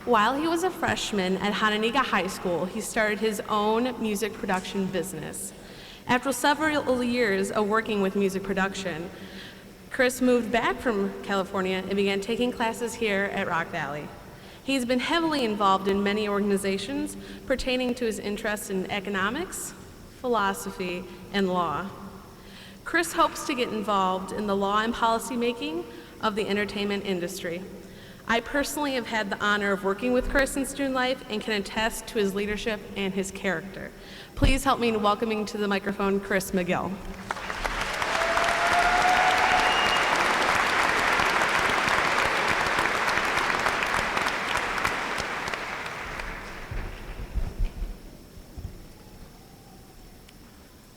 While he was a freshman at Hananiga High School, he started his own music production business. After several years of working with music production, Chris moved back from California and began taking classes here at Rock Valley. He's been heavily involved in many organizations pertaining to his interests in economics, philosophy, and law. Chris hopes to get involved in the law and policy making of the entertainment industry. I personally have had the honor of working with Chris in student life and can attest to his leadership and his character. Please help me in welcoming to the microphone Chris McGill.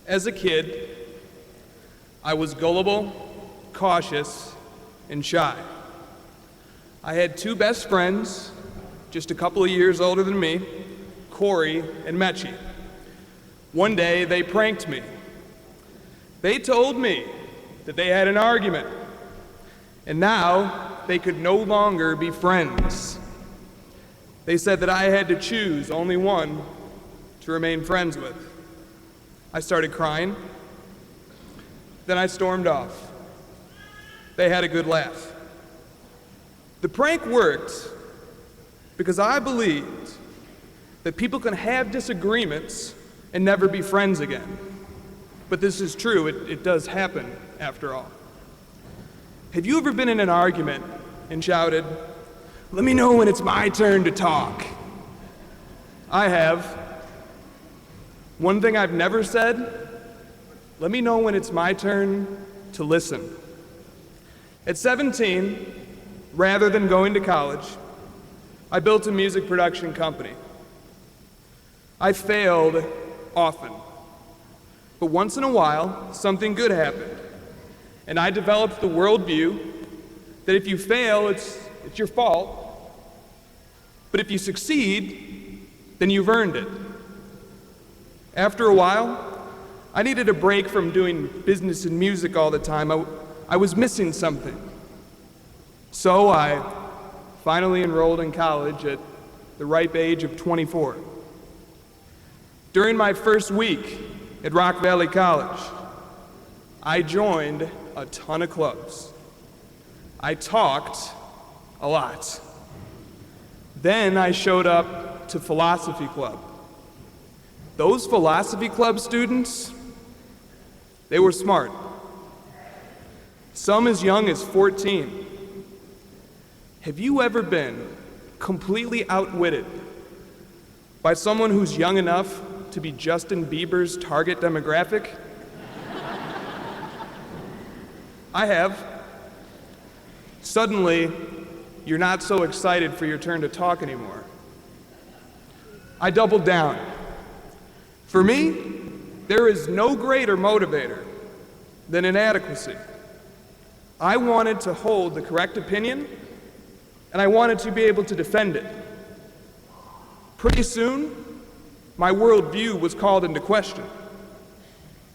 As a kid, I was gullible, cautious, and shy. I had two best friends, just a couple of years older than me, Corey and Mechie. One day, they pranked me. They told me that they had an argument, and now they could no longer be friends. They said that I had to choose only one to remain friends with. I started crying. Then I stormed off. They had a good laugh. The prank worked because I believed that people can have disagreements and never be friends again. But this is true, it does happen after all. Have you ever been in an argument and shouted, "Let me know when it's my turn to talk"? I have. One thing I've never said, let me know when it's my turn to listen. At 17, rather than going to college, I built a music production company. I failed often, but once in a while, something good happened, and I developed the worldview that if you fail, it's your fault, but if you succeed, then you've earned it. After a while, I needed a break from doing business and music all the time. I was missing something. So I finally enrolled in college at the ripe age of 24. During my first week at Rock Valley College, I joined a ton of clubs. I talked a lot. Then I showed up to philosophy club. Those philosophy club students, they were smart. Some as young as 14. Have you ever been completely outwitted by someone who's young enough to be Justin Bieber's target demographic? I have. Suddenly, you're not so excited for your turn to talk anymore. I doubled down. For me, there is no greater motivator than inadequacy. I wanted to hold the correct opinion, and I wanted to be able to defend it. Pretty soon, my worldview was called into question.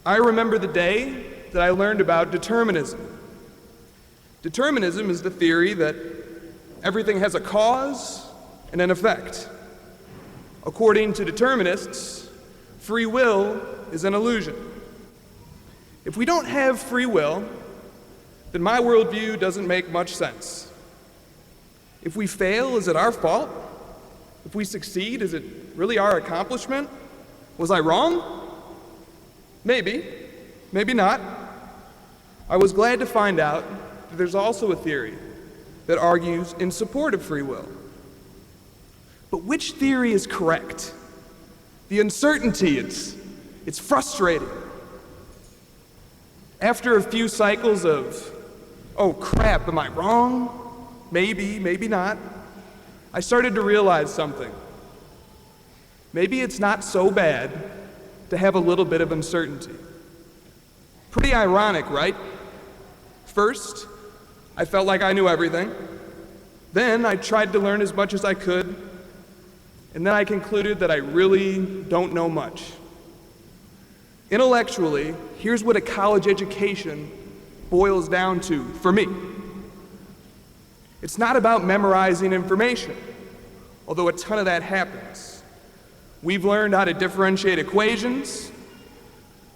I remember the day that I learned about determinism. Determinism is the theory that everything has a cause and an effect. According to determinists, free will is an illusion. If we don't have free will, then my worldview doesn't make much sense. If we fail, is it our fault? If we succeed, is it really our accomplishment? Was I wrong? Maybe, maybe not. I was glad to find out that there's also a theory that argues in support of free will. But which theory is correct? The uncertainty, it's frustrating. After a few cycles of, oh crap, am I wrong? Maybe, maybe not. I started to realize something. Maybe it's not so bad to have a little bit of uncertainty. Pretty ironic, right? First, I felt like I knew everything. Then I tried to learn as much as I could. And then I concluded that I really don't know much. Intellectually, here's what a college education boils down to for me. It's not about memorizing information. although a ton of that happens. We've learned how to differentiate equations.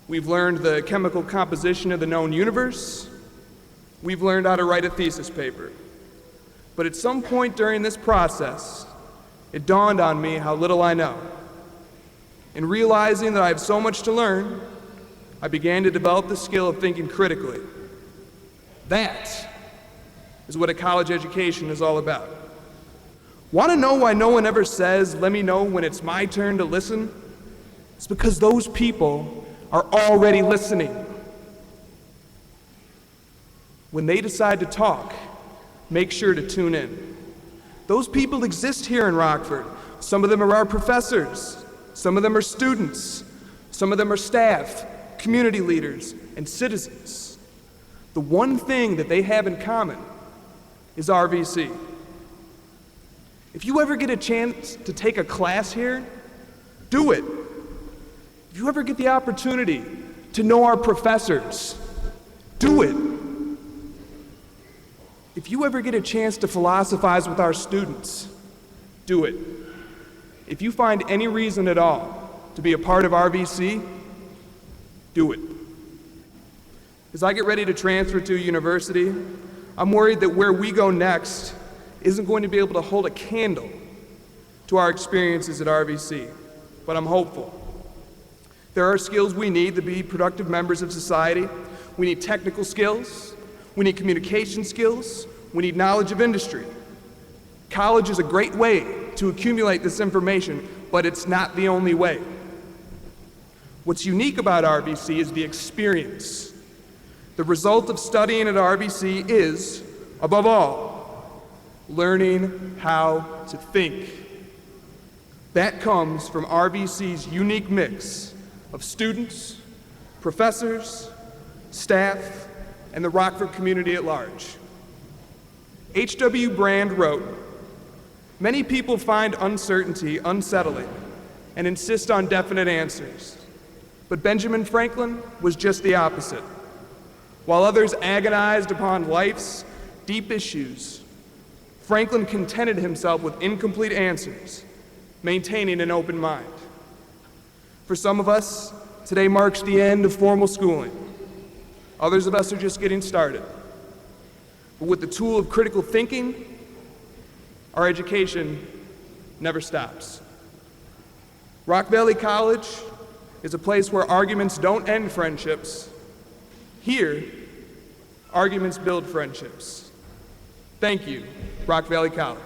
We've learned the chemical composition of the known universe. We've learned how to write a thesis paper. But at some point during this process, it dawned on me how little I know. In realizing that I have so much to learn, I began to develop the skill of thinking critically. That is what a college education is all about. Want to know why no one ever says, "Let me know when it's my turn to listen"? It's because those people are already listening. When they decide to talk, make sure to tune in. Those people exist here in Rockford. Some of them are our professors. Some of them are students. Some of them are staff, community leaders, and citizens. The one thing that they have in common is RVC. If you ever get a chance to take a class here, do it. If you ever get the opportunity to know our professors, do it. If you ever get a chance to philosophize with our students, do it. If you find any reason at all to be a part of RVC, do it. As I get ready to transfer to a university, I'm worried that where we go next isn't going to be able to hold a candle to our experiences at RVC, but I'm hopeful. There are skills we need to be productive members of society. We need technical skills. We need communication skills. We need knowledge of industry. College is a great way to accumulate this information, but it's not the only way. What's unique about RVC is the experience. The result of studying at RVC is, above all, learning how to think. That comes from RVC's unique mix of students, professors, staff, and the Rockford community at large. H.W. Brand wrote, "Many people find uncertainty unsettling and insist on definite answers. But Benjamin Franklin was just the opposite. While others agonized upon life's deep issues, Franklin contented himself with incomplete answers, maintaining an open mind." For some of us, today marks the end of formal schooling. Others of us are just getting started. But with the tool of critical thinking, our education never stops. Rock Valley College is a place where arguments don't end friendships. Here, arguments build friendships. Thank you, Rock Valley College.